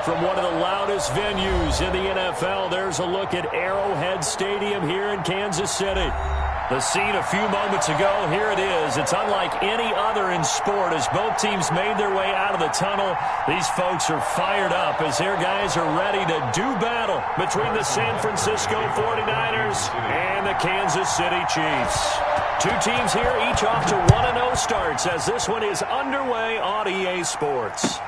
From one of the loudest venues in the NFL, there's a look at Arrowhead Stadium here in Kansas City. The scene a few moments ago, here it is. It's unlike any other in sport as both teams made their way out of the tunnel. These folks are fired up as their guys are ready to do battle between the San Francisco 49ers and the Kansas City Chiefs. Two teams here, each off to 1-0 starts as this one is underway on EA Sports.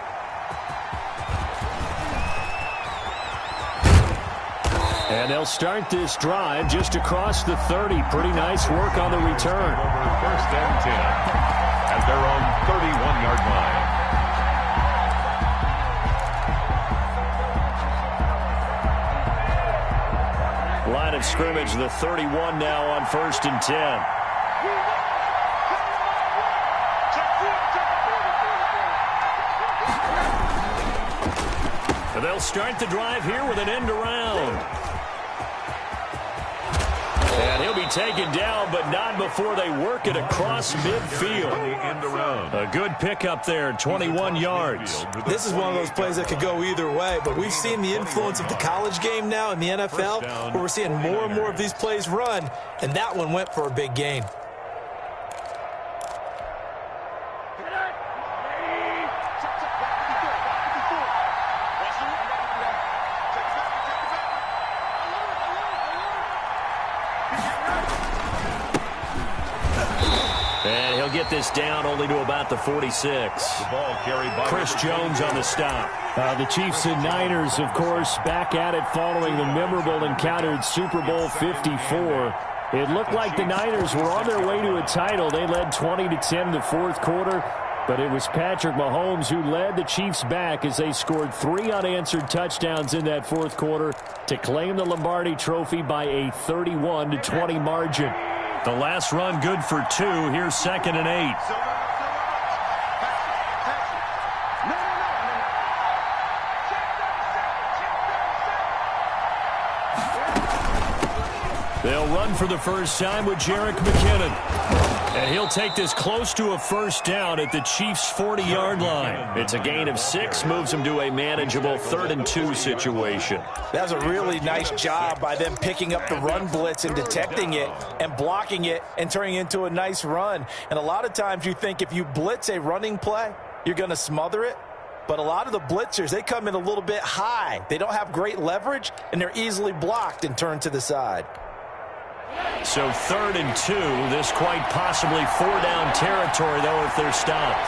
And they'll start this drive just across the 30. Pretty nice work on the return. First and 10 at their own 31-yard line. Line of scrimmage, the 31 now on first and 10. And they'll start the drive here with an end around. And he'll be taken down, but not before they work it across midfield. A good pickup there, 21 yards. This is one of those plays that could go either way, but we've seen the influence of the college game now in the NFL, where we're seeing more and more of these plays run, and that one went for a big gain. Get this down only to about the 46. The ball carried by Chris Jones on the stop. The Chiefs and Niners, of course, back at it following the memorable encounter in Super Bowl 54. It looked like the Niners were on their way to a title. They led 20-10 in the fourth quarter, but it was Patrick Mahomes who led the Chiefs back as they scored 3 unanswered touchdowns in that fourth quarter to claim the Lombardi Trophy by a 31-20 margin. The last run good for 2. Here's 2nd and 8. They'll run for the first time with Jerick McKinnon. And he'll take this close to a first down at the Chiefs' 40-yard line. It's a gain of 6, moves them to a manageable 3rd and 2 situation. That's a really nice job by them picking up the run blitz and detecting it and blocking it and turning it into a nice run. And a lot of times you think if you blitz a running play, you're going to smother it. But a lot of the blitzers, they come in a little bit high. They don't have great leverage, and they're easily blocked and turned to the side. So 3rd and 2, this quite possibly 4-down territory, though, if they're stopped.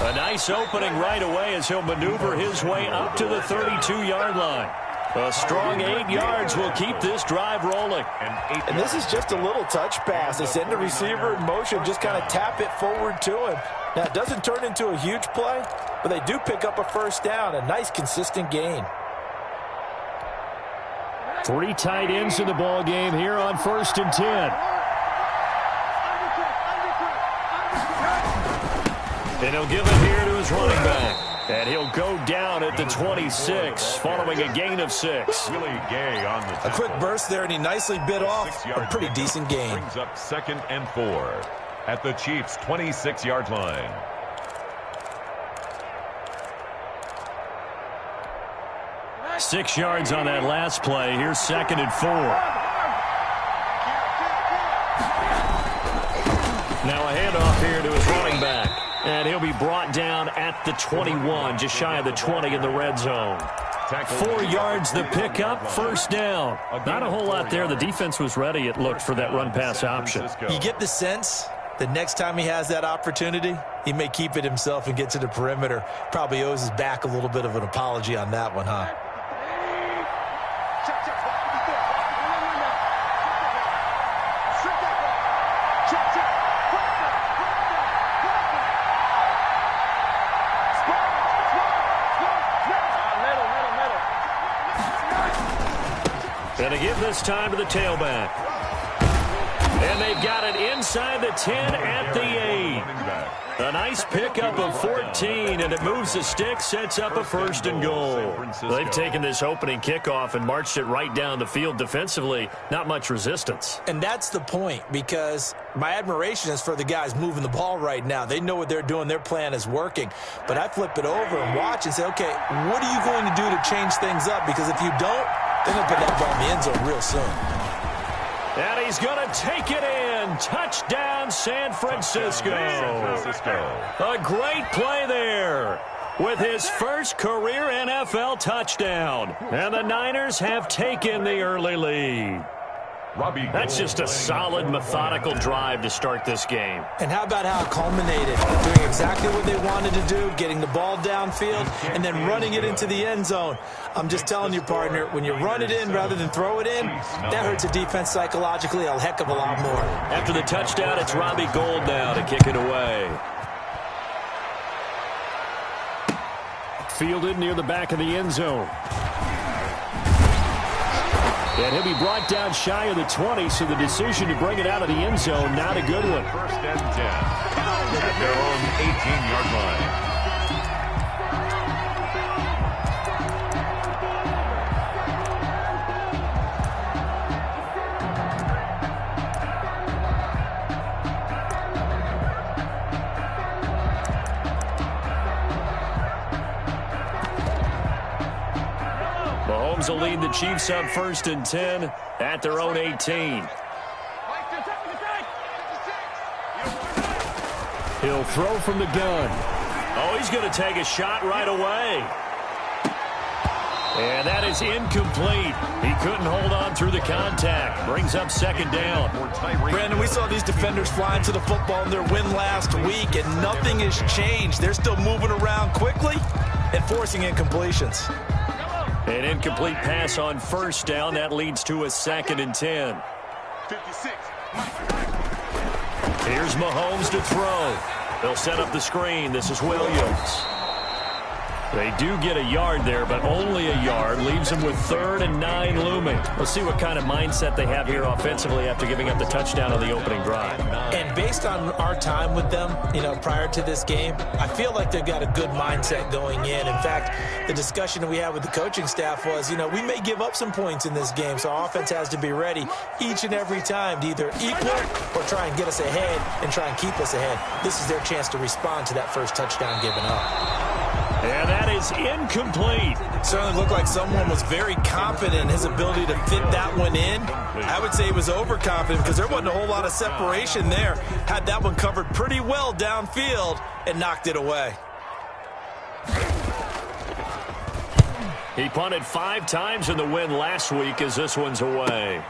A nice opening right away as he'll maneuver his way up to the 32-yard line. A strong 8 yards will keep this drive rolling. And this is just a little touch pass. They send the receiver in motion, just kind of tap it forward to him. Now, it doesn't turn into a huge play, but they do pick up a first down, a nice, consistent gain. 3 tight ends in the ball game here on 1st and 10. And he'll give it here to his running back. And he'll go down at the 26 following a gain of 6. Willie Gay on the tackle. A quick burst there, and he nicely bit off a pretty decent gain. Brings up 2nd and 4 at the Chiefs' 26-yard line. Six yards on that last play. Here's 2nd and 4. Now a handoff here to his running back. And he'll be brought down at the 21, just shy of the 20 in the red zone. 4 yards the pickup, first down. Not a whole lot there. The defense was ready, it looked, for that run-pass option. You get the sense that next time he has that opportunity, he may keep it himself and get to the perimeter. Probably owes his back a little bit of an apology on that one, huh? And to give this time to the tailback. And they've got it inside the 10 at the 8. A nice pickup of 14, and it moves the stick, sets up a 1st and goal. They've taken this opening kickoff and marched it right down the field defensively. Not much resistance. And that's the point, because my admiration is for the guys moving the ball right now. They know what they're doing. Their plan is working. But I flip it over and watch and say, okay, what are you going to do to change things up? Because if you don't, they're going to put that ball in the end zone real soon. And he's going to take it in. Touchdown, San Francisco. A great play there with his first career NFL touchdown. And the Niners have taken the early lead. That's just a solid, methodical drive to start this game. And how about how it culminated? Doing exactly what they wanted to do, getting the ball downfield, and then running it into the end zone. I'm just telling you, partner, when you run it in rather than throw it in, that hurts a defense psychologically a heck of a lot more. After the touchdown, it's Robbie Gould now to kick it away. Fielded near the back of the end zone. And he'll be brought down shy of the 20, so the decision to bring it out of the end zone, not a good one. 1st and 10 at their own 18-yard line. Mahomes will lead the Chiefs up 1st and 10 at their own 18. He'll throw from the gun. Oh, he's going to take a shot right away. And that is incomplete. He couldn't hold on through the contact. Brings up 2nd down. Brandon, we saw these defenders flying to the football in their win last week, and nothing has changed. They're still moving around quickly and forcing incompletions. An incomplete pass on 1st down. That leads to a 2nd and 10. 56. Here's Mahomes to throw. They'll set up the screen. This is Williams. They do get a yard there, but only a yard. Leaves them with 3rd and 9 looming. Let's see what kind of mindset they have here offensively after giving up the touchdown on the opening drive. And based on our time with them, prior to this game, I feel like they've got a good mindset going in. In fact, the discussion that we had with the coaching staff was, we may give up some points in this game, so our offense has to be ready each and every time to either equal or try and get us ahead and try and keep us ahead. This is their chance to respond to that first touchdown given up. And that is incomplete. Certainly looked like someone was very confident in his ability to fit that one in. I would say he was overconfident because there wasn't a whole lot of separation there. Had that one covered pretty well downfield and knocked it away. He punted 5 times in the win last week as this one's away.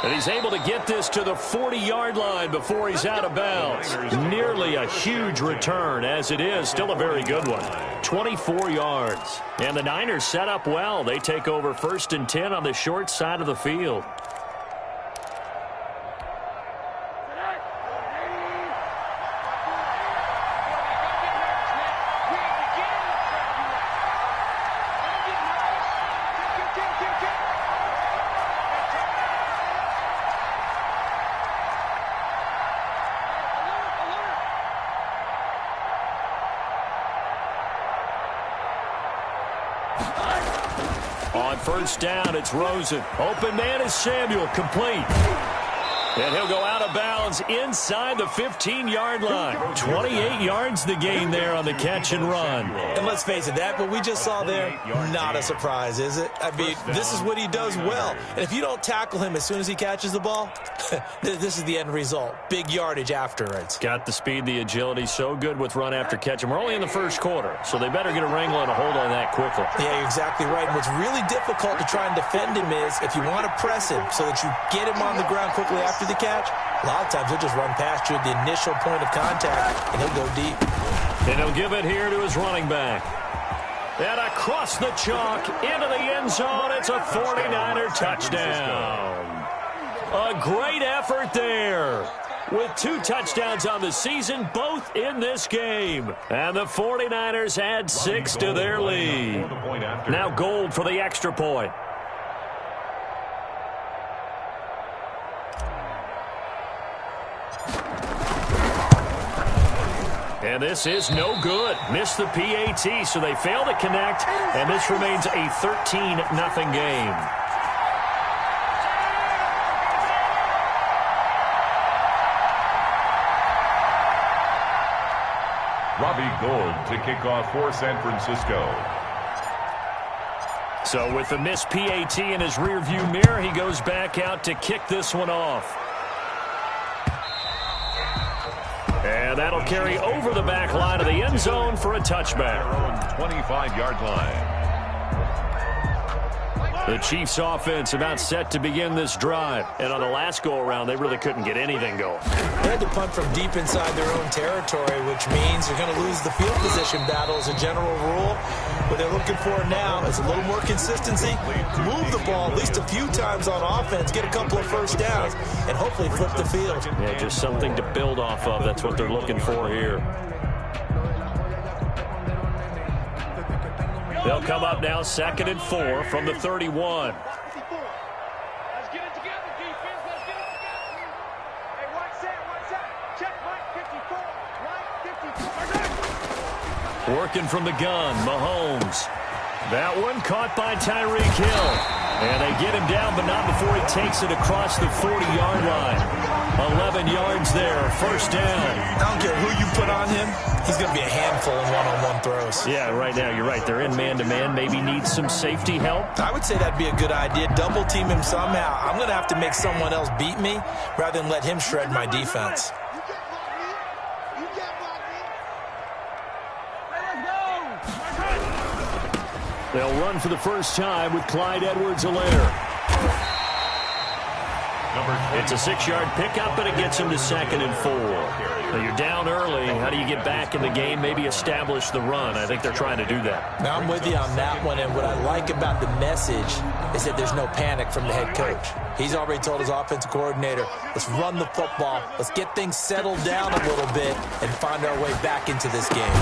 And he's able to get this to the 40-yard line before he's out of bounds. Nearly a huge return, as it is. Still a very good one. 24 yards. And the Niners set up well. They take over 1st and 10 on the short side of the field. On 1st down, it's Rosen. Open man is Samuel, complete. And he'll go out of bounds inside the 15-yard line. 28 yards the gain there on the catch and run. And let's face it, that what we just saw there, not a surprise, is it? I mean, this is what he does well. And if you don't tackle him as soon as he catches the ball, this is the end result. Big yardage afterwards. Got the speed, the agility, so good with run after catch. And we're only in the 1st quarter, so they better get a wrangle and a hold on that quickly. Yeah, you're exactly right. And what's really difficult to try and defend him is if you want to press him so that you get him on the ground quickly after the catch, a lot of times he'll just run past you at the initial point of contact, and he'll go deep. And he'll give it here to his running back. And across the chalk, into the end zone, it's a 49er touchdown. A great effort there. With 2 touchdowns on the season, both in this game. And the 49ers add 6 to their lead. Now Gould for the extra point. And this is no good. Missed the PAT, so they fail to connect, and this remains a 13-0 game. Robbie Gould to kick off for San Francisco. So with the missed PAT in his rearview mirror, he goes back out to kick this one off. And that'll carry over the back line of the end zone for a touchback. Their own 25-yard line. The Chiefs offense about set to begin this drive. And on the last go-around, they really couldn't get anything going. They had to punt from deep inside their own territory, which means they're going to lose the field position battle as a general rule. What they're looking for now is a little more consistency, move the ball at least a few times on offense, get a couple of first downs, and hopefully flip the field. Yeah, just something to build off of. That's what they're looking for here. They'll come up now 2nd and 4 from the 31. Let's get it together, defense. Let's get it together. Hey, watch that. Check Mike 54. Mike 54. Working from the gun, Mahomes. That one caught by Tyreek Hill. And they get him down, but not before he takes it across the 40-yard line. 11 yards there, first down. I don't care who you put on him, he's going to be a handful in one-on-one throws. Yeah, right now, you're right. They're in man-to-man. Maybe needs some safety help. I would say that'd be a good idea. Double team him somehow. I'm going to have to make someone else beat me rather than let him shred my defense. They'll run for the first time with Clyde Edwards-Helaire. It's a 6-yard pickup, but it gets him to 2nd and 4. Now you're down early. How do you get back in the game? Maybe establish the run. I think they're trying to do that. Now, I'm with you on that one, and what I like about the message is that there's no panic from the head coach. He's already told his offensive coordinator, let's run the football, let's get things settled down a little bit, and find our way back into this game.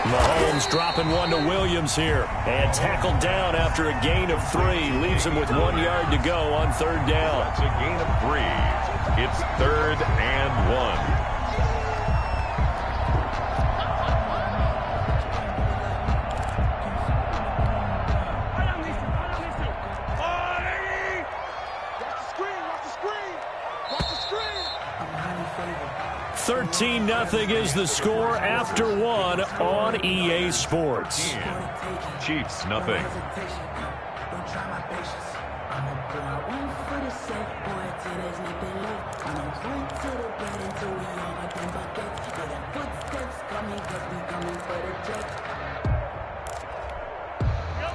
Mahomes dropping one to Williams here, and tackled down after a gain of 3. Leaves him with 1 yard to go on 3rd down. It's a gain of 3. It's 3rd and 1. Watch the screen. 13-0 is the score after 1 on EA Sports. Chiefs, nothing.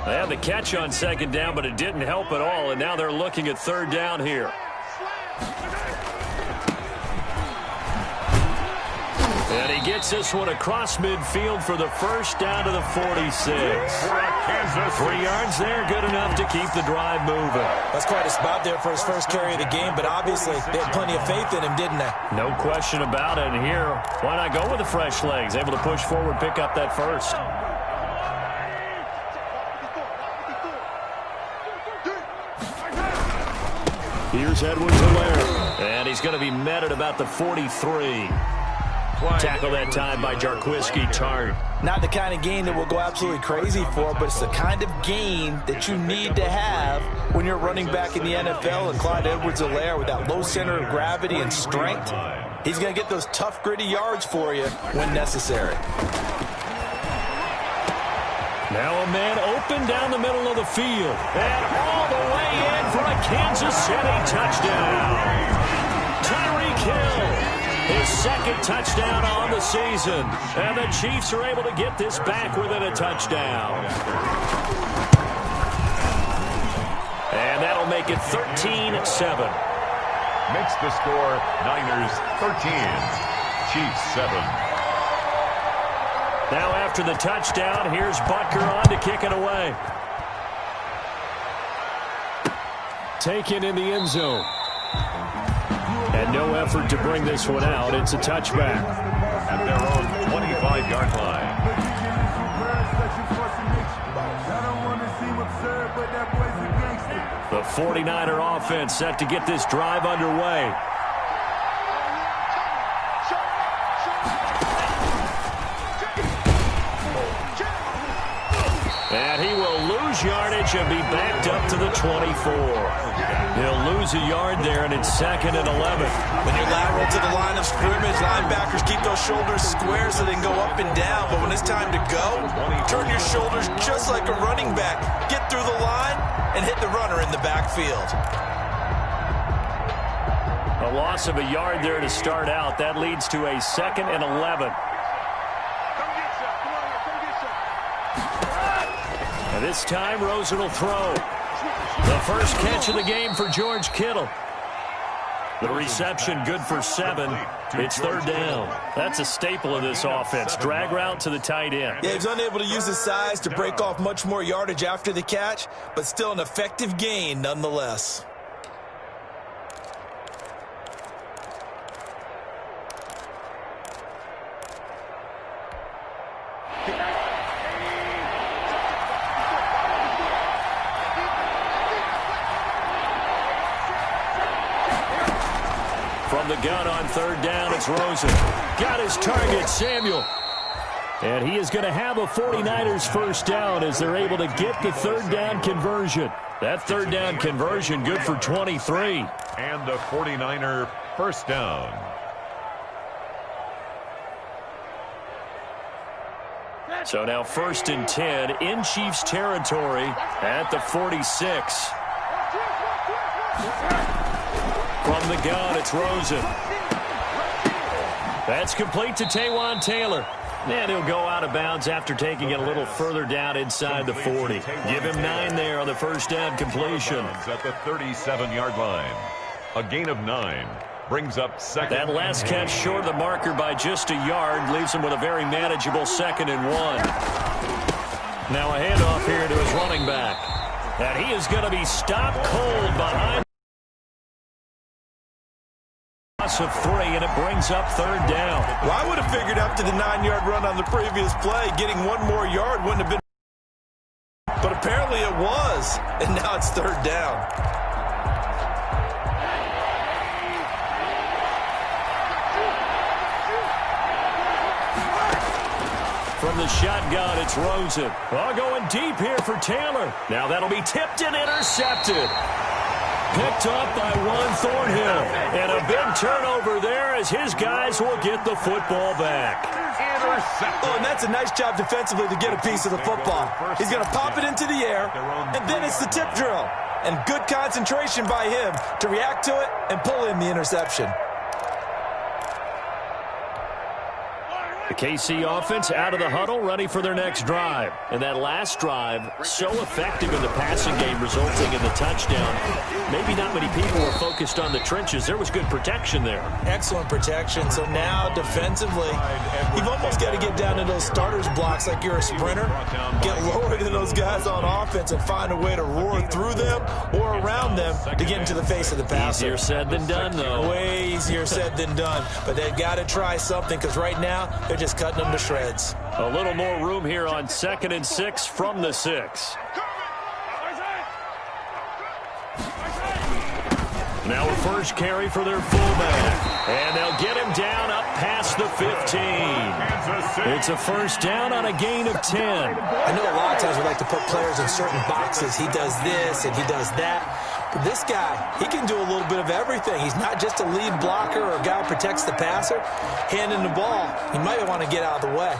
They had the catch on 2nd down, but it didn't help at all, and now they're looking at 3rd down here. And he gets this one across midfield for the first down to the 46. 3 yards there, good enough to keep the drive moving. That's quite a spot there for his first carry of the game, but obviously they had plenty of faith in him, didn't they? No question about it. And here, why not go with the fresh legs? Able to push forward, pick up that first. Here's Edwards-Helaire. And he's going to be met at about the 43. Tackle that time by Jarquiski Tart. Not the kind of game that we'll go absolutely crazy for, but it's the kind of game that you need to have when you're running back in the NFL. And Clyde Edwards-Helaire, with that low center of gravity and strength, he's going to get those tough, gritty yards for you when necessary. Now a man open down the middle of the field. And all the way in for a Kansas City touchdown. Tyreek Hill. His 2nd touchdown on the season. And the Chiefs are able to get this back within a touchdown. And that'll make it 13-7. Makes the score Niners 13. Chiefs 7. Now after the touchdown, here's Butker on to kick it away. Taken in the end zone. And no effort to bring this one out. It's a touchback. At their own 25-yard line. The 49er offense set to get this drive underway. change and be backed up to the 24. He'll lose a yard there, and it's 2nd and 11. When you're lateral to the line of scrimmage, linebackers keep those shoulders square so they can go up and down. But when it's time to go, turn your shoulders just like a running back. Get through the line and hit the runner in the backfield. A loss of a yard there to start out. That leads to a 2nd and 11. And this time, Rosen will throw. The first catch of the game for George Kittle. The reception good for 7. It's 3rd down. That's a staple of this offense. Drag route to the tight end. Yeah, he's unable to use his size to break off much more yardage after the catch, but still an effective gain nonetheless. From the gun on 3rd down, it's Rosen. Got his target, Samuel. And he is going to have a 49ers first down as they're able to get the 3rd down conversion. That 3rd down conversion good for 23. And a 49er first down. So now 1st and 10 in Chiefs territory at the 46. From the gun, it's Rosen. That's complete to Taywan Taylor. And he'll go out of bounds after taking it a little further down inside the 40. Give him 9 there on the first down completion. At the 37-yard line. A gain of 9. Brings up 2nd. That last catch short of the marker by just a yard leaves him with a very manageable 2nd and 1. Now a handoff here to his running back. And he is going to be stopped cold behind of 3, and it brings up 3rd down. Well, I would have figured after the 9-yard run on the previous play, getting 1 more yard wouldn't have been. But apparently it was, and now it's 3rd down. From the shotgun, it's Rosen. Oh, going deep here for Taylor. Now that'll be tipped and intercepted. Picked up by Juan Thornhill. And a big turnover there as his guys will get the football back. Oh, and that's a nice job defensively to get a piece of the football. He's going to pop it into the air, and then it's the tip drill. And good concentration by him to react to it and pull in the interception. The KC offense out of the huddle, ready for their next drive. And that last drive, so effective in the passing game, resulting in the touchdown. Maybe not many people were focused on the trenches. There was good protection there. Excellent protection. So now, defensively, you've almost got to get down to those starters blocks like you're a sprinter. Get lower than those guys on offense and find a way to roar through them or around them to get into the face of the passer. Easier said than done, though. Way easier said than done. But they've got to try something because right now, they're just cutting them to shreds. A little more room here on 2nd and 6 from the 6. Now a first carry for their fullback. And they'll get him down up past the 15. It's a first down on a gain of 10. I know a lot of times we like to put players in certain boxes. He does this and he does that. But this guy, he can do a little bit of everything. He's not just a lead blocker or a guy who protects the passer. Handing the ball, he might want to get out of the way.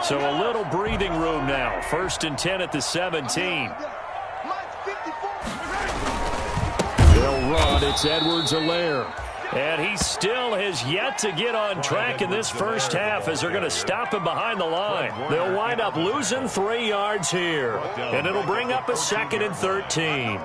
So a little breathing room now. 1st and 10 at the 17. They'll run. It's Edwards-Helaire. And he still has yet to get on track in this first half as they're going to stop him behind the line. They'll wind up losing 3 yards here. And it'll bring up a 2nd and 13.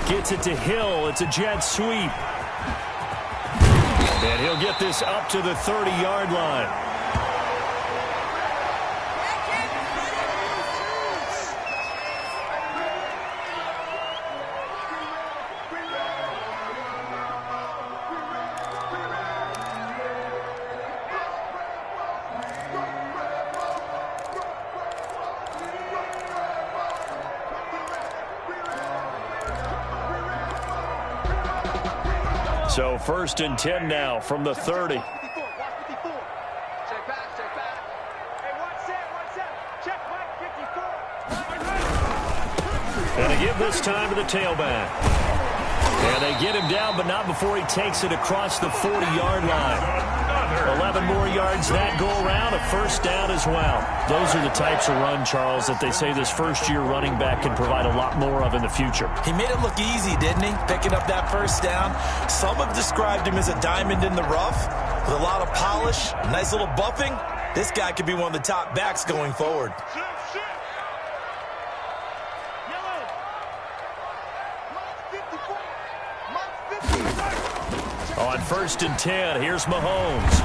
Gets it to Hill. It's a jet sweep. And he'll get this up to the 30-yard line. So 1st and 10 now from the 30. Check back, check back. Hey, one set. Check Mike 54. And they give this time to the tailback. And they get him down, but not before he takes it across the 40-yard line. 11 more yards that go around, a 1st down as well. Those are the types of run, Charles, that they say this first-year running back can provide a lot more of in the future. He made it look easy, didn't he? Picking up that 1st down. Some have described him as a diamond in the rough with a lot of polish, nice little buffing. This guy could be one of the top backs going forward. On 1st and 10, here's Mahomes.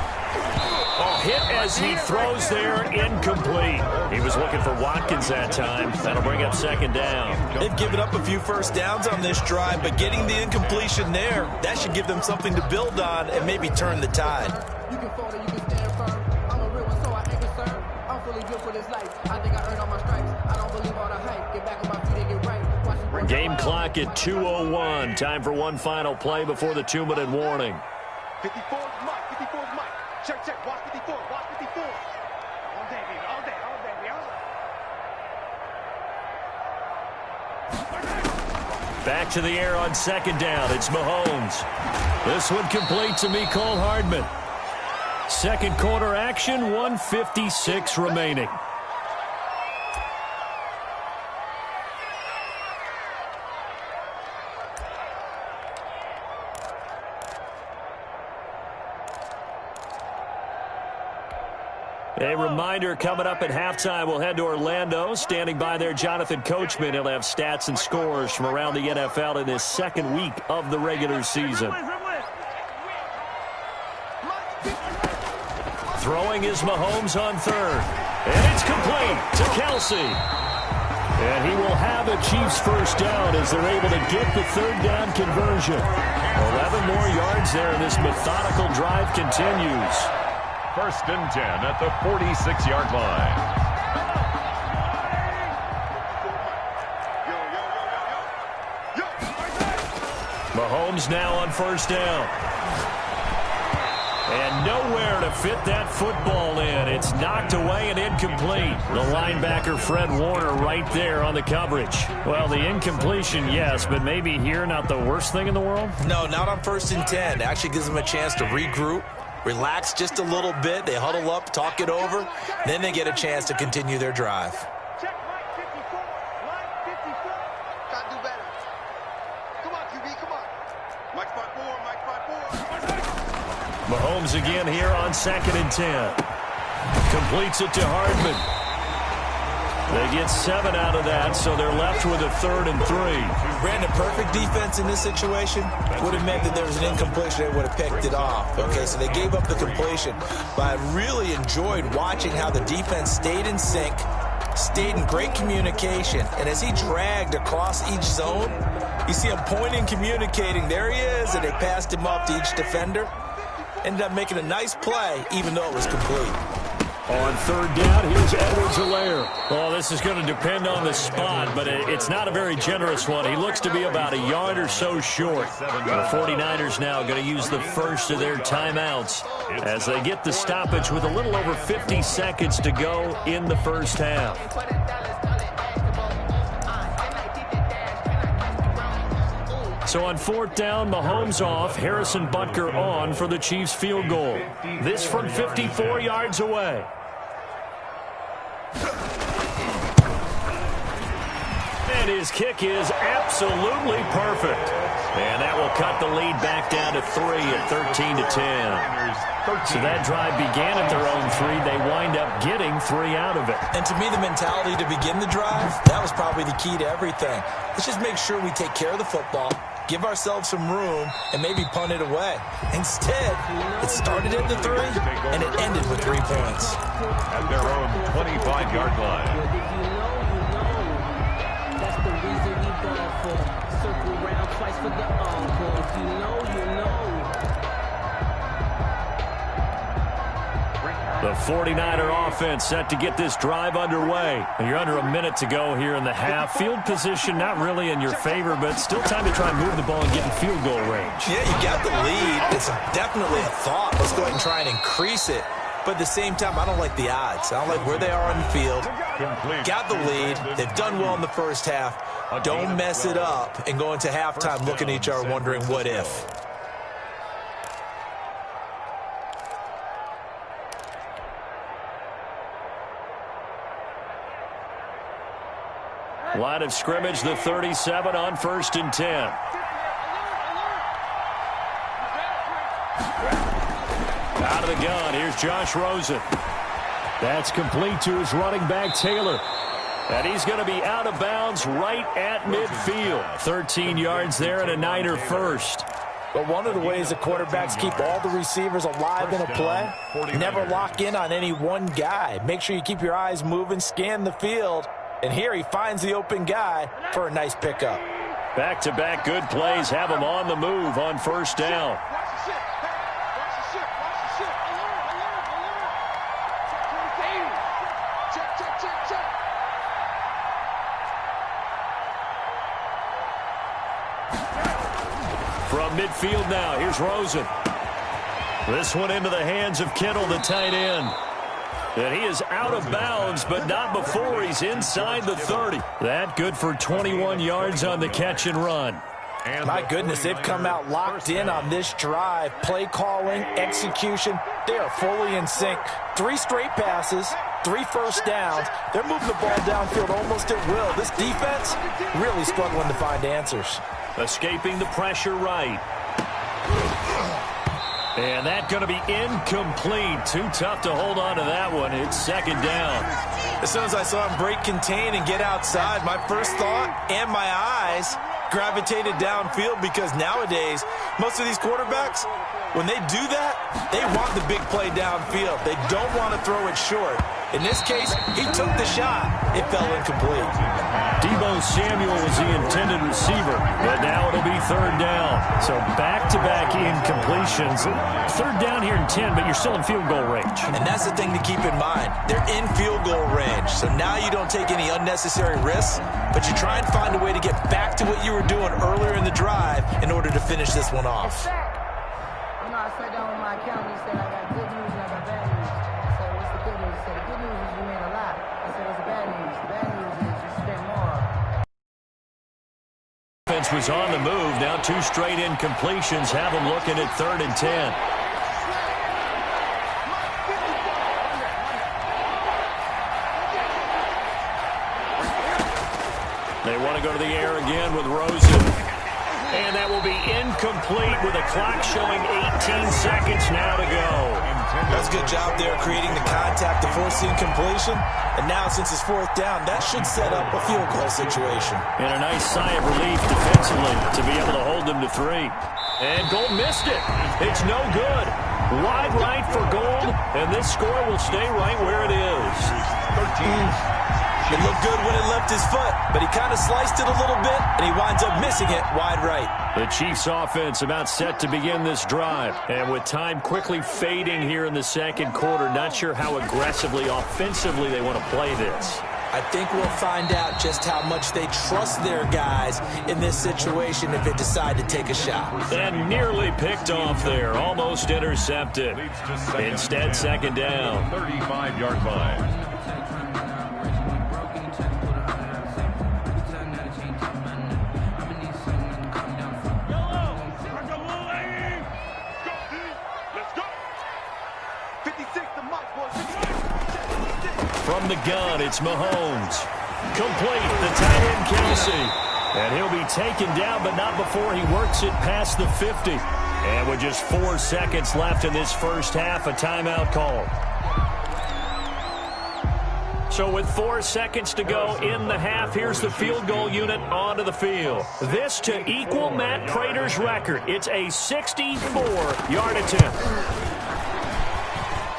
Hit as he throws there, incomplete. He was looking for Watkins that time. That'll bring up 2nd down. They've given up a few 1st downs on this drive, but getting the incompletion there, that should give them something to build on and maybe turn the tide. You can fall or you can stand firm. I'm a real one, so I ain't concerned. I'm fully built for this life. I think I earned all my stripes. I don't believe all the hype. Get back on my feet and get right. Game clock at 2:01. Time for one final play before the 2-minute warning. 54's Mike. 54's Mike. Check. Watch 54. Watch 54. All day, baby. All day, baby. Back to the air on 2nd down. It's Mahomes. This one complete to Mecole Hardman. 2nd quarter action, 1:56 remaining. A reminder, coming up at halftime, we'll head to Orlando. Standing by there, Jonathan Coachman. He'll have stats and scores from around the NFL in this 2nd week of the regular season. Throwing is Mahomes on 3rd. And it's complete to Kelsey. And he will have a Chiefs 1st down as they're able to get the 3rd down conversion. 11 more yards there, and this methodical drive continues. 1st and 10 at the 46-yard line. Mahomes now on 1st down. And nowhere to fit that football in. It's knocked away and incomplete. The linebacker, Fred Warner, right there on the coverage. Well, the incompletion, yes, but maybe here not the worst thing in the world? No, not on 1st and 10. It actually gives them a chance to regroup, relax just a little bit. They huddle up, talk it over. Then they get a chance to continue their drive. Check Mike 54. Mike 54. Gotta do better. Come on, QB, come on. Mike 54. Mike 54. Mahomes again here on 2nd and 10. Completes it to Hardman. They get 7 out of that, so they're left with a 3rd and 3. Brandon, perfect defense in this situation would have meant that there was an incompletion. They would have picked it off. Okay, so they gave up the completion. But I really enjoyed watching how the defense stayed in sync, stayed in great communication. And as he dragged across each zone, you see him pointing, communicating. There he is, and they passed him off to each defender. Ended up making a nice play, even though it was complete. On 3rd down, here's Edwards-Helaire. Oh, this is going to depend on the spot, but it's not a very generous one. He looks to be about a yard or so short. The 49ers now going to use the first of their timeouts as they get the stoppage with a little over 50 seconds to go in the 1st half. So on 4th down, Mahomes off, Harrison Butker on for the Chiefs field goal. This from 54 yards away. And his kick is absolutely perfect. And that will cut the lead back down to 3 at 13-10. So that drive began at their own 3. They wind up getting 3 out of it. And to me, the mentality to begin the drive, that was probably the key to everything. Let's just make sure we take care of the football, give ourselves some room, and maybe punt it away. Instead, it started at the 3, and it ended with 3 points. At their own 25-yard line. That's the reason we ball for. Circle round twice for the encore. If you know, you know. The The 49er offense set to get this drive underway. You're under a minute to go here in the half. Field position not really in your favor, but still time to try and move the ball and get in field goal range. Yeah, you got the lead. It's definitely a thought. Let's go ahead and try and increase it. But at the same time, I don't like the odds. I don't like where they are on the field. Got the lead. They've done well in the first half. Don't mess it up and go into halftime looking at each other wondering what if. Line of scrimmage, the 37 on 1st and 10. Out of the gun, here's Josh Rosen. That's complete to his running back, Taylor. And he's going to be out of bounds right at midfield. 13 yards there and a Niner first. But one of the ways the quarterbacks keep all the receivers alive in a play, never lock in on any one guy. Make sure you keep your eyes moving, scan the field. And here he finds the open guy for a nice pickup. Back-to-back good plays have him on the move on 1st down. From midfield now, here's Rosen. This one into the hands of Kittle, the tight end. And he is out of bounds, but not before he's inside the 30. That good for 21 yards on the catch and run. My goodness, they've come out locked in on this drive. Play calling, execution, they are fully in sync. 3 straight passes, 3 first downs. They're moving the ball downfield almost at will. This defense really struggling to find answers. Escaping the pressure right. And that's going to be incomplete. Too tough to hold on to that one. It's 2nd down. As soon as I saw him break contain and get outside, my first thought and my eyes gravitated downfield, because nowadays, most of these quarterbacks, when they do that, they want the big play downfield. They don't want to throw it short. In this case, he took the shot. It fell incomplete. Deebo Samuel was the intended receiver, but now it'll be 3rd down. So back-to-back incompletions. 3rd down here in 10, but you're still in field goal range. And that's the thing to keep in mind. They're in field goal range. So now you don't take any unnecessary risks, but you try and find a way to get back to what you were doing earlier in the drive in order to finish this one off. You know, I sat down with my accountant. He said, I got good news and I got bad news. I said, what's the good news? He said, the good news is you made a lot. I said, what's the bad news? The bad news is you spent more. Offense was on the move. Now 2 straight incompletions have them looking at 3rd and 10. They want to go to the air again with Rosen. And that will be incomplete with a clock showing 18 seconds now to go. That's a good job there creating the contact to force the incompletion. And now, since it's 4th down, that should set up a field goal situation. And a nice sigh of relief defensively to be able to hold them to 3. And Gold missed it. It's no good. Wide right for Gold, and this score will stay right where it is. 13. It looked good when it left his foot, but he kind of sliced it a little bit, and he winds up missing it wide right. The Chiefs offense about set to begin this drive. And with time quickly fading here in the 2nd quarter, not sure how aggressively, offensively they want to play this. I think we'll find out just how much they trust their guys in this situation if they decide to take a shot. And nearly picked off there, almost intercepted. Instead, 2nd down. 35-yard line. From the gun, it's Mahomes. Complete, the tight end, Kelsey. And he'll be taken down, but not before he works it past the 50. And with just 4 seconds left in this first half, a timeout call. So with 4 seconds to go in the half, here's the field goal unit onto the field. This to equal Matt Prater's record. It's a 64-yard attempt.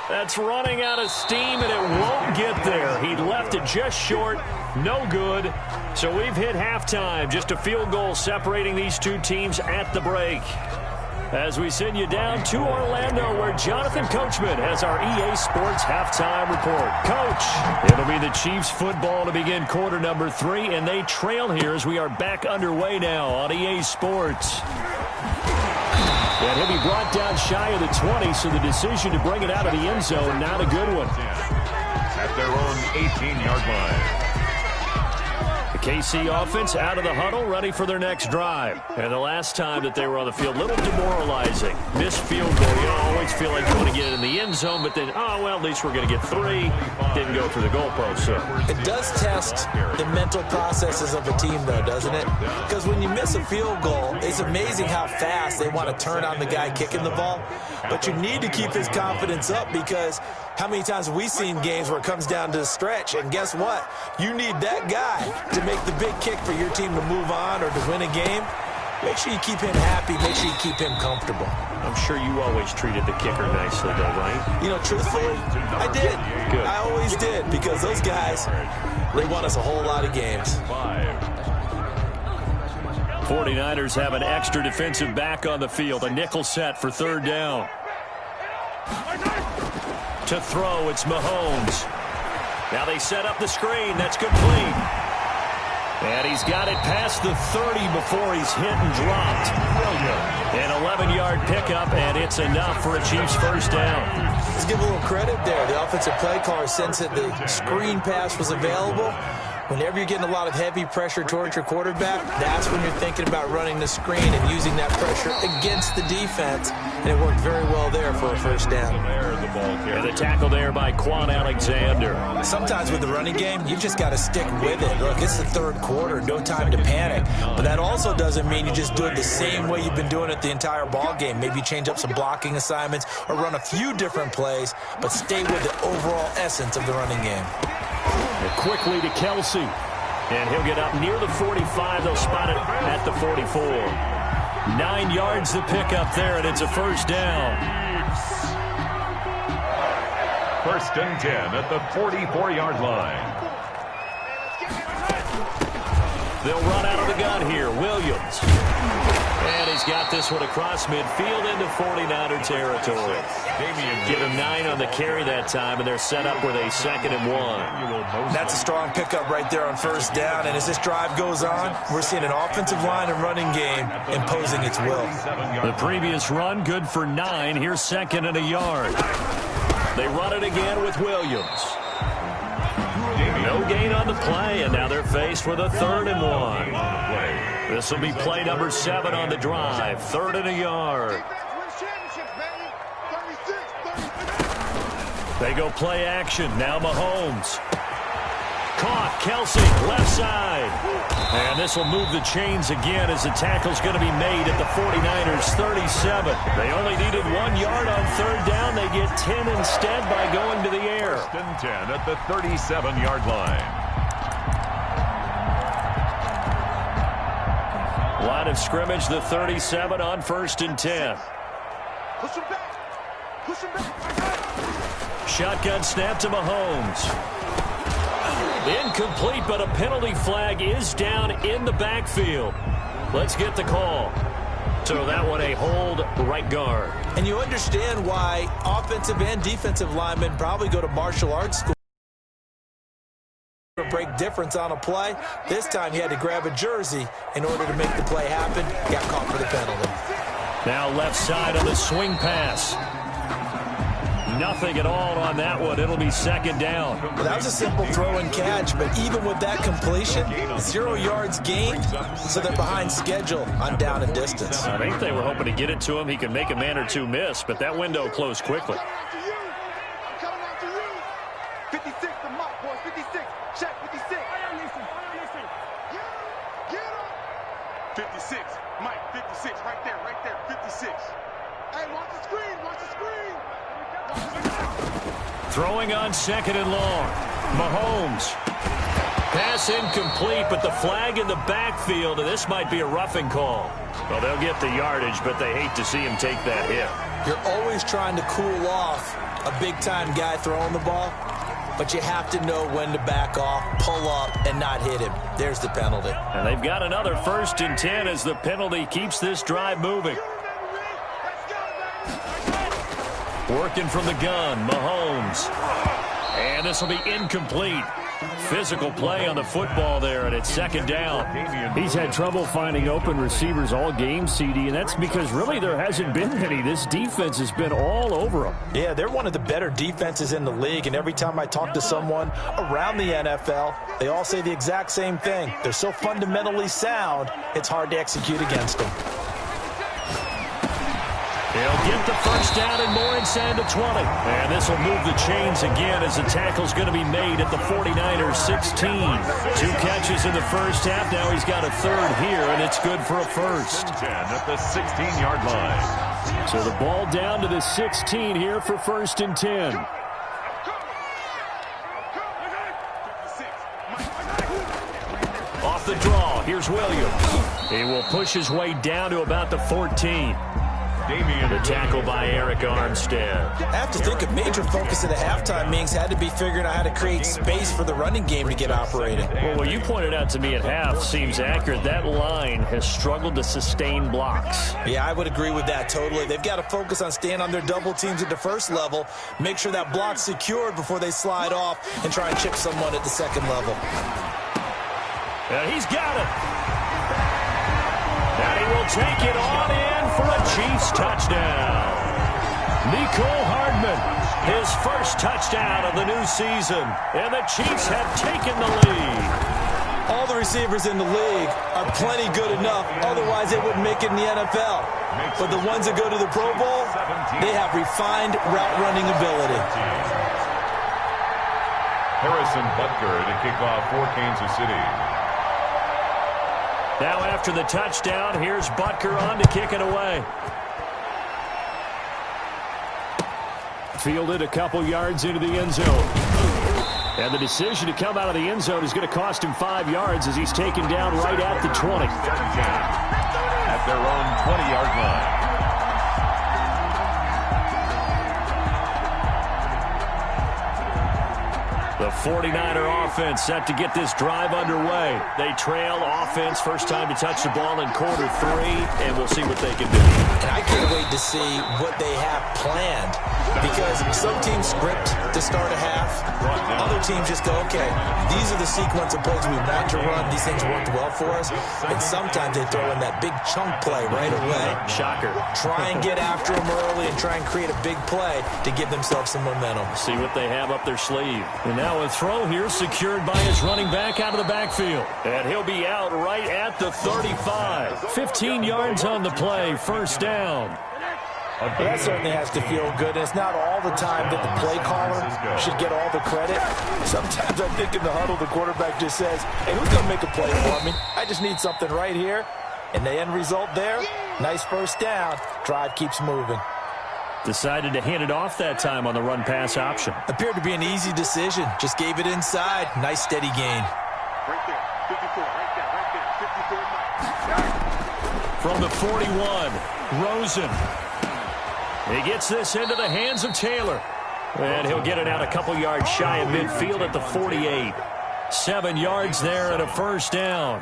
That's running out of steam, and it won't get there. He left it just short. No good. So we've hit halftime. Just a field goal separating these two teams at the break. as we send you down to Orlando, where Jonathan Coachman has our EA Sports halftime report. Coach, it'll be the Chiefs football to begin quarter number 3, and they trail here as we are back underway now on EA Sports. And he'll be brought down shy of the 20, so the decision to bring it out of the end zone, not a good one. At their own 18-yard line. KC offense out of the huddle, ready for their next drive. And the last time that they were on the field, a little demoralizing. Missed field goal. You always feel like you want to get it in the end zone, but then, oh, well, at least we're going to get 3. Didn't go through the goalpost. So it does test the mental processes of a team, though, doesn't it? Because when you miss a field goal, it's amazing how fast they want to turn on the guy kicking the ball. But you need to keep his confidence up, because how many times have we seen games where it comes down to the stretch, and guess what? You need that guy to make the big kick for your team to move on or to win a game. Make sure you keep him happy. Make sure you keep him comfortable. I'm sure you always treated the kicker nicely, though, right? You know, truthfully, I did. Good. I always did, because those guys, they won us a whole lot of games. 49ers have an extra defensive back on the field. A nickel set for third down. To throw, it's Mahomes. Now they set up the screen. That's complete. And he's got it past the 30 before he's hit and dropped. An 11-yard pickup, and it's enough for a Chiefs first down. Let's give a little credit there. The offensive play caller sensed that the screen pass was available. Whenever you're getting a lot of heavy pressure towards your quarterback, that's when you're thinking about running the screen and using that pressure against the defense. And it worked very well there for a first down. And the tackle there by Quan Alexander. Sometimes with the running game, you've just got to stick with it. Look, it's the third quarter, no time to panic. But that also doesn't mean you just do it the same way you've been doing it the entire ball game. Maybe change up some blocking assignments or run a few different plays, but stay with the overall essence of the running game. And quickly to Kelsey. And he'll get up near the 45. They'll spot it at the 44. 9 yards to pick up there, and it's a first down. First and 10 at the 44-yard line. They'll run out of the gun here. Williams. And he's got this one across midfield into 49er territory. Give him 9 on the carry that time, and they're set up with a 2nd and 1. That's a strong pickup right there on first down. And as this drive goes on, we're seeing an offensive line and running game imposing its will. The previous run, good for 9. Here's 2nd and a yard. They run it again with Williams. No gain on the play, and now they're faced with a 3rd and 1. This will be play number 7 on the drive. 3rd and a yard. They go play action. Now Mahomes. Caught. Kelsey, left side. And this will move the chains again as the tackle's going to be made at the 49ers 37. They only needed 1 yard on third down. They get 10 instead by going to the air. First and 10 at the 37-yard line. Line of scrimmage, the 37 on 1st and 10. Push him back. Push him back. Shotgun snap to Mahomes. Incomplete, but a penalty flag is down in the backfield. Let's get the call. So that one a hold, right guard. And you understand why offensive and defensive linemen probably go to martial arts school. Break difference on a play. This time he had to grab a jersey in order to make the play happen. Got caught for the penalty. Now left side on the swing pass. Nothing at all on that one. It'll be 2nd down. Well, that was a simple throw and catch, but even with that completion, 0 yards gained, so they're behind schedule on down and distance. I think they were hoping to get it to him. He could make a man or two miss, but that window closed quickly. I'm coming after you. 56, the mock, boys. 56. Check 56. Get up. 56. Mike, 56. Right there. 56. Hey, watch the screen. Watch the screen. Throwing on 2nd and long. Mahomes. Pass incomplete, but the flag in the backfield, and this might be a roughing call. Well, they'll get the yardage, but they hate to see him take that hit. You're always trying to cool off a big-time guy throwing the ball, but you have to know when to back off, pull up, and not hit him. There's the penalty. And they've got another 1st and 10 as the penalty keeps this drive moving. Working from the gun, Mahomes. And this will be incomplete. Physical play on the football there, and it's second down. He's had trouble finding open receivers all game, CD, and that's because really there hasn't been any. This defense has been all over him. Yeah, they're one of the better defenses in the league, and every time I talk to someone around the NFL, they all say the exact same thing. They're so fundamentally sound, it's hard to execute against them. He'll get the first down and more inside the 20. And this will move the chains again as the tackle's going to be made at the 49ers 16. 2 catches in the first half. Now he's got a third here, and it's good for a first. 10 at the 16-yard line. So the ball down to the 16 here for first and 10. Off the draw, here's Williams. He will push his way down to about the 14. The tackle by Eric Armstead. I have to think a major focus of the halftime meetings had to be figuring out how to create space for the running game to get operating. Well, what you pointed out to me at half seems accurate. That line has struggled to sustain blocks. Yeah, I would agree with that totally. They've got to focus on staying on their double teams at the first level, make sure that block's secured before they slide off and try and chip someone at the second level. And he's got it. And he will take it on in for a Chiefs touchdown. Nicole Hardman, his first touchdown of the new season. And the Chiefs have taken the lead. All the receivers in the league are plenty good enough. Otherwise, they wouldn't make it in the NFL. But the ones that go to the Pro Bowl, they have refined route running ability. Harrison Butker to kick off for Kansas City. Now after the touchdown, here's Butker on to kick it away. Fielded a couple yards into the end zone. And the decision to come out of the end zone is going to cost him 5 yards as he's taken down right at the 20. At their own 20-yard line. The 49er offense set to get this drive underway. They trail offense, first time to touch the ball in quarter 3, and we'll see what they can do. And I can't wait to see what they have planned, because some teams script to start a half. Other teams just go, okay, these are the sequence of plays we want to run. These things worked well for us. And sometimes they throw in that big chunk play right away. Shocker. Try and get after them early and try and create a big play to give themselves some momentum. See what they have up their sleeve. And now a throw here secured by his running back out of the backfield. And he'll be out right at the 35. 15 yards on the play, first down. Well, that certainly has to feel good. And it's not all the time that the play caller should get all the credit. Sometimes I think in the huddle, the quarterback just says, hey, who's going to make a play for me? I just need something right here. And the end result there, nice first down. Drive keeps moving. Decided to hand it off that time on the run-pass option. Appeared to be an easy decision. Just gave it inside. Nice steady gain. Right there. 54. Right there. 54. From the 41, Rosen. He gets this into the hands of Taylor. And he'll get it out a couple yards shy of midfield at the 48. 7 yards there and a first down.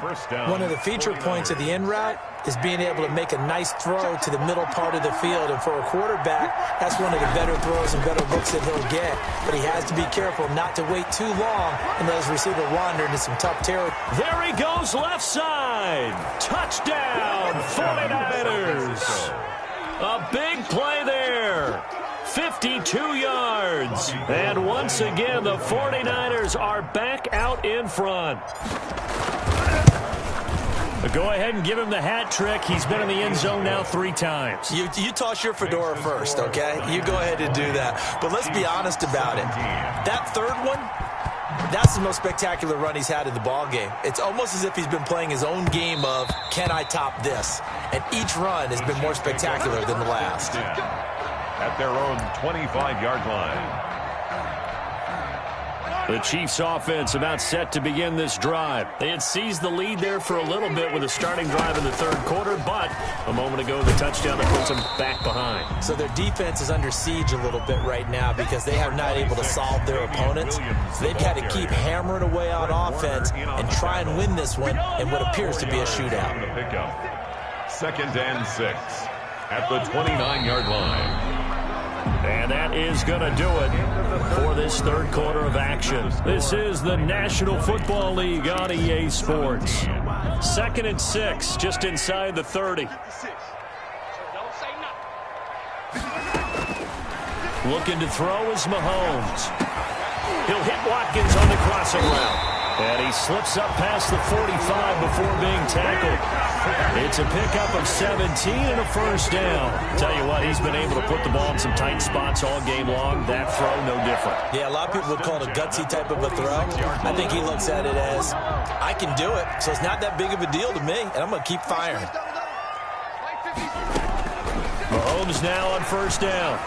One of the feature points of the in route is being able to make a nice throw to the middle part of the field. And for a quarterback, that's one of the better throws and better looks that he'll get. But he has to be careful not to wait too long and let his receiver wander into some tough territory. There he goes, left side. Touchdown, 49ers. A big play there. 52 yards. And once again, the 49ers are back out in front. Go ahead and give him the hat trick. He's been in the end zone now 3 times. You toss your fedora first, okay? You go ahead and do that. But let's be honest about it. That third one, that's the most spectacular run he's had in the ballgame. It's almost as if he's been playing his own game of, can I top this? And each run has been more spectacular than the last. At their own 25-yard line. The Chiefs offense about set to begin this drive. They had seized the lead there for a little bit with a starting drive in the third quarter, but a moment ago the touchdown that puts them back behind. So their defense is under siege a little bit right now because they have not able to solve their opponents. They've had to keep hammering away on offense and try and win this one in what appears to be a shootout. 2nd and 6 at the 29-yard line. And that is going to do it for this third quarter of action. This is the National Football League on EA Sports. 2nd and 6, just inside the 30. Looking to throw is Mahomes. He'll hit Watkins on the crossing route. And he slips up past the 45 before being tackled. It's a pickup of 17 and a first down. Tell you what, he's been able to put the ball in some tight spots all game long. That throw, no different. Yeah, a lot of people would call it a gutsy type of a throw. I think he looks at it as, I can do it, so it's not that big of a deal to me, and I'm going to keep firing. Mahomes now on first down.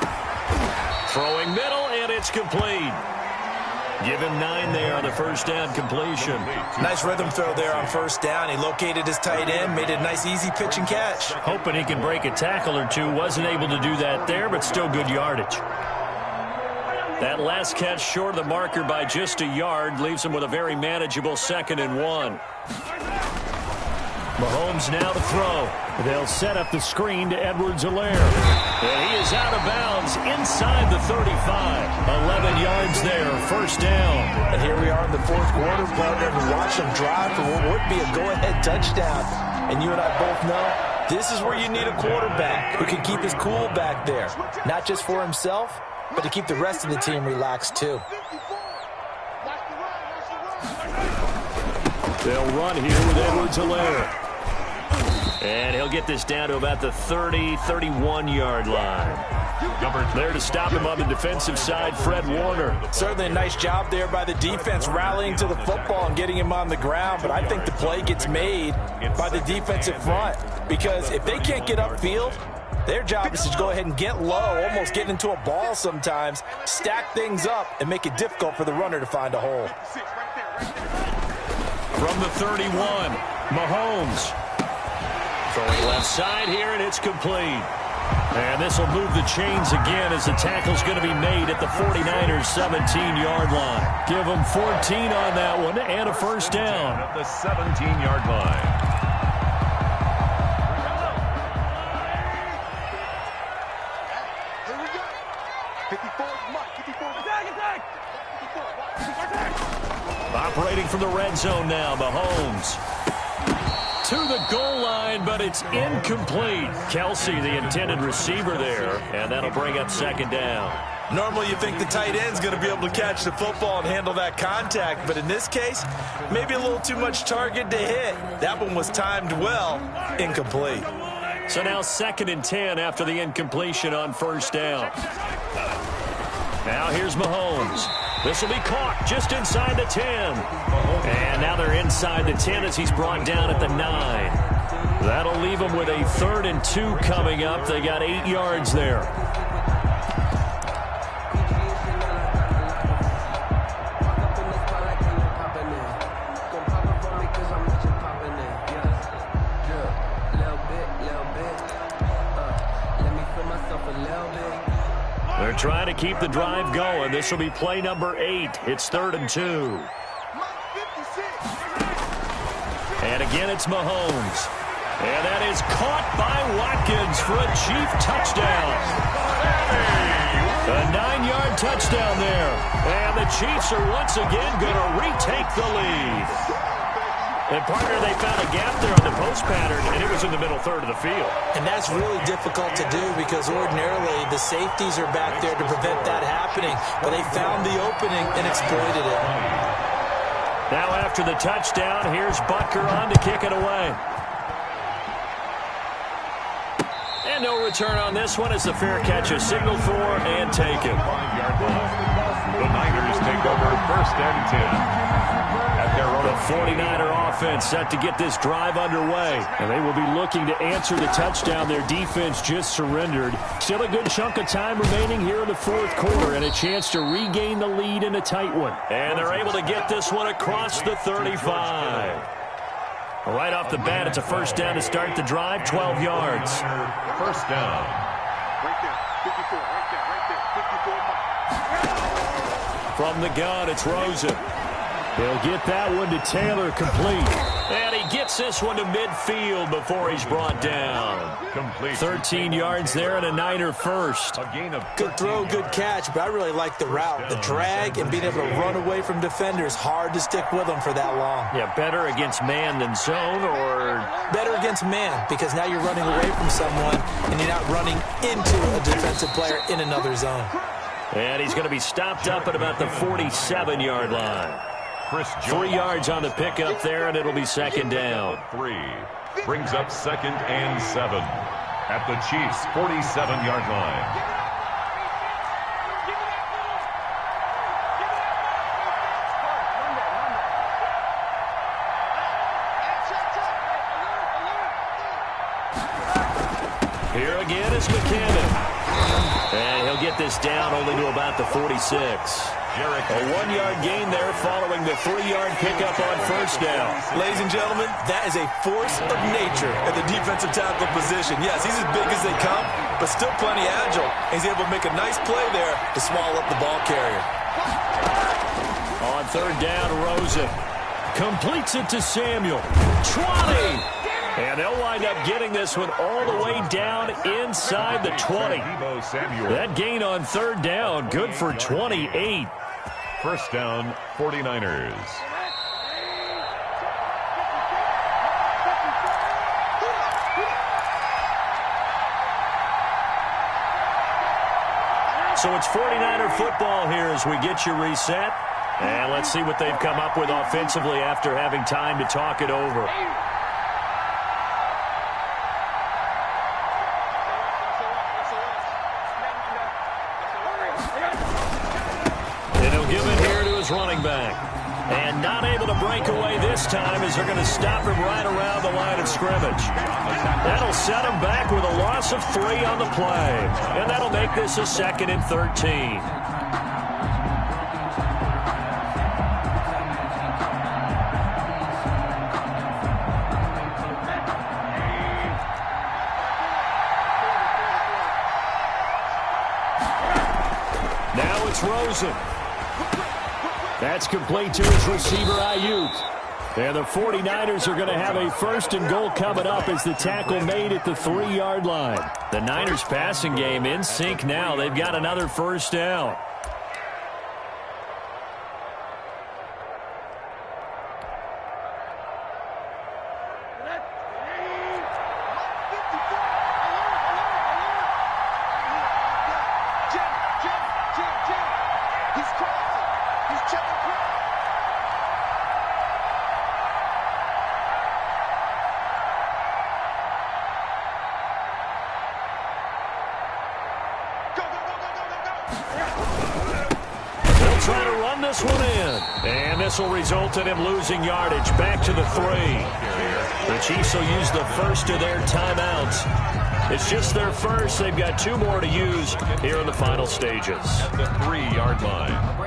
Throwing middle, and it's complete. Give him 9 there on the first down completion. Nice rhythm throw there on first down. He located his tight end, made a nice easy pitch and catch. Hoping he can break a tackle or two. Wasn't able to do that there, but still good yardage. That last catch short of the marker by just a yard leaves him with a very manageable 2nd and 1. Mahomes now to throw. They'll set up the screen to Edwards-Helaire. And he is out of bounds inside the 35. 11 yards there, first down. And here we are in the fourth quarter, partner, and watch them drive for what would be a go-ahead touchdown. And you and I both know this is where you need a quarterback who can keep his cool back there. Not just for himself, but to keep the rest of the team relaxed too. They'll run here with Edwards-Helaire. And he'll get this down to about the 30, 31-yard line. There to stop him on the defensive side, Fred Warner. Certainly a nice job there by the defense rallying to the football and getting him on the ground. But I think the play gets made by the defensive front. Because if they can't get upfield, their job is to go ahead and get low, almost get into a ball sometimes, stack things up, and make it difficult for the runner to find a hole. From the 31, Mahomes. Throwing left side here, and it's complete. And this will move the chains again as the tackle's going to be made at the 49ers' 17-yard line. Give them 14 on that one and a first down. At the 17-yard line. Here we go. 54 Mike. 54. Attack. Operating from the red zone now, Mahomes. To the goal line, but it's incomplete. Kelsey, the intended receiver there, and that'll bring up 2nd down. Normally you think the tight end's going to be able to catch the football and handle that contact, but in this case, maybe a little too much target to hit. That one was timed well, incomplete. So now 2nd and 10 after the incompletion on first down. Now here's Mahomes. This will be caught just inside the 10. And now they're inside the 10 as he's brought down at the 9. That'll leave them with a 3rd and 2 coming up. They got 8 yards there. They're trying to keep the drive going. This will be play number 8. It's 3rd and 2. And again, it's Mahomes. And that is caught by Watkins for a Chief touchdown. A 9-yard touchdown there. And the Chiefs are once again going to retake the lead. And, partner, they found a gap there on the post pattern, and it was in the middle third of the field. And that's really difficult to do because ordinarily the safeties are back there to prevent that happening. But they found the opening and exploited it. Now after the touchdown, here's Butker on to kick it away. And no return on this one as the fair catch is signaled for and taken. The Niners take over 1st and 10. The 49er offense set to get this drive underway. And they will be looking to answer the touchdown their defense just surrendered. Still a good chunk of time remaining here in the fourth quarter and a chance to regain the lead in a tight one. And they're able to get this one across the 35. Right off the bat, it's a first down to start the drive, 12 yards. First down. Right there. 54. Right there. 54 Mike. From the gun, it's Rosen. He'll get that one to Taylor, complete. And he gets this one to midfield before he's brought down. Complete. 13 yards there and a Niner first. A gain of Good throw, good catch, but I really like the route. The drag and being able to run away from defenders, hard to stick with them for that long. Yeah, better against man than zone, or Better against man, because now you're running away from someone and you're not running into a defensive player in another zone. And he's going to be stopped up at about the 47-yard line. 3 yards on the pickup there, and it'll be second down. 3 brings up 2nd and 7 at the Chiefs' 47-yard line. Here again is McKinnon. And he'll get this down only to about the 46. A 1-yard gain there following the 3-yard pickup on first down. Ladies and gentlemen, that is a force of nature at the defensive tackle position. Yes, he's as big as they come, but still plenty agile. He's able to make a nice play there to swallow up the ball carrier. On third down, Rosen completes it to Samuel. 20! And they'll wind up getting this one all the way down inside the 20. That gain on third down, good for 28. First down, 49ers. So it's 49er football here as we get you reset. And let's see what they've come up with offensively after having time to talk it over. Running back. And not able to break away this time as they're going to stop him right around the line of scrimmage. That'll set him back with a loss of 3 on the play. And that'll make this a 2nd and 13. Now it's Rosen. That's complete to his receiver, Ayuk. And the 49ers are going to have a 1st and goal coming up as the tackle made at the 3-yard line. The Niners passing game in sync now. They've got another first down. Try to run this one in. And this will result in him losing yardage. Back to the 3. The Chiefs will use the first of their timeouts. It's just their first. They've got 2 more to use here in the final stages. At the 3-yard line.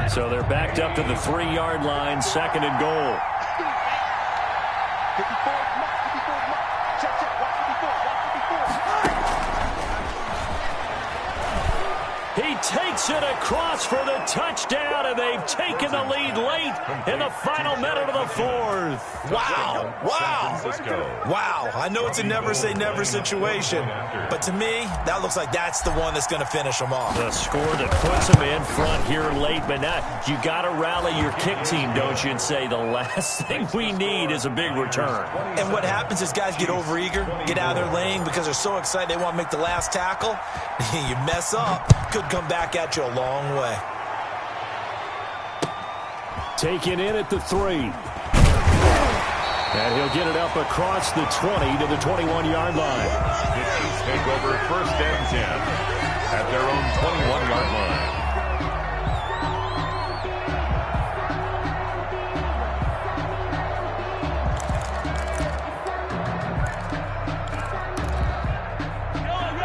So they're backed up to the 3-yard line, 2nd and goal. 54, check, watch 54. He takes it across for the touchdown, and they've taken the lead late in the final minute of the 4th. Wow. Wow. I know it's a never say never situation, but to me, that looks like that's the one that's going to finish them off. The score that puts them in front here late, but now you got to rally your kick team, don't you, and say the last thing we need is a big return. And what happens is guys get overeager, get out of their lane because they're so excited they want to make the last tackle. You mess up, could come back at you a long way. Taken in at the 3. And he'll get it up across the 20 to the 21-yard line. Chiefs take over 1st and 10 at their own 21-yard line.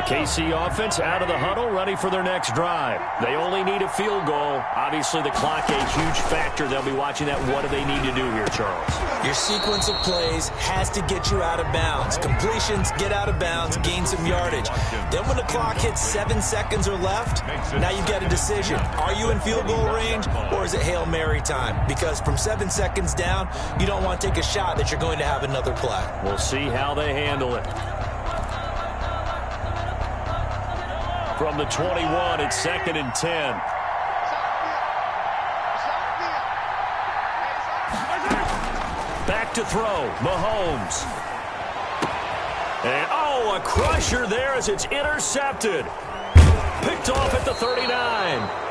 KC offense out of the huddle, ready for their next drive. They only need a field goal. Obviously, the clock a huge factor. They'll be watching that. What do they need to do here, Charles? Your sequence of plays has to get you out of bounds. Completions, get out of bounds, gain some yardage. Then when the clock hits 7 seconds or left, now you've got a decision. Are you in field goal range, or is it Hail Mary time? Because from 7 seconds down, you don't want to take a shot that you're going to have another play. We'll see how they handle it. From the 21, it's 2nd and 10. Back to throw, Mahomes. And, oh, a crusher there as it's intercepted. Picked off at the 39.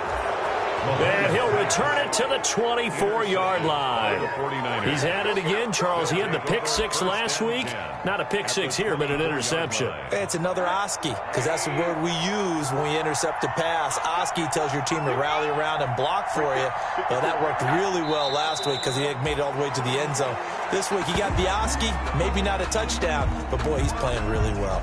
And he'll return it to the 24-yard line. He's had it again, Charles. He had the pick 6 last week. Not a pick 6 here, but an interception. It's another Oski, because that's the word we use when we intercept a pass. Oski tells your team to rally around and block for you. Well, that worked really well last week because he had made it all the way to the end zone. This week he got the Oski, maybe not a touchdown, but boy, he's playing really well.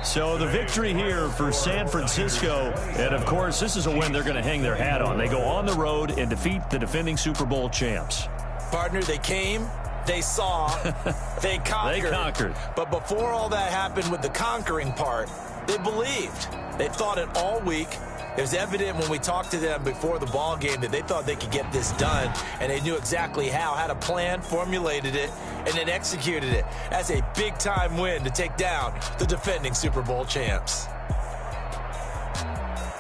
So the victory here for San Francisco, and of course this is a win they're going to hang their hat on. They go on the road and defeat the defending Super Bowl champs. Partner, they came, they saw, they conquered. They conquered. But before all that happened with the conquering part, they believed. They thought it all week. It was evident when we talked to them before the ball game that they thought they could get this done, and they knew exactly how, had a plan, formulated it, and then executed it. That's a big-time win to take down the defending Super Bowl champs.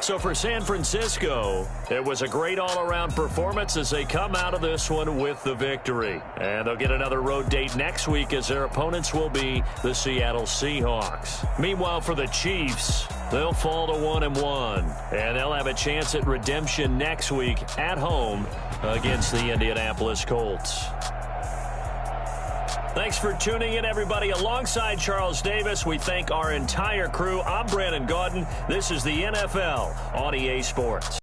So for San Francisco, it was a great all-around performance as they come out of this one with the victory. And they'll get another road date next week as their opponents will be the Seattle Seahawks. Meanwhile, for the Chiefs, they'll fall to 1-1. And they'll have a chance at redemption next week at home against the Indianapolis Colts. Thanks for tuning in, everybody. Alongside Charles Davis, we thank our entire crew. I'm Brandon Gaudin. This is the NFL on EA Sports.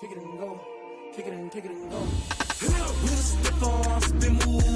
kick it and go, kick it and go. With a stiff arm, spin move.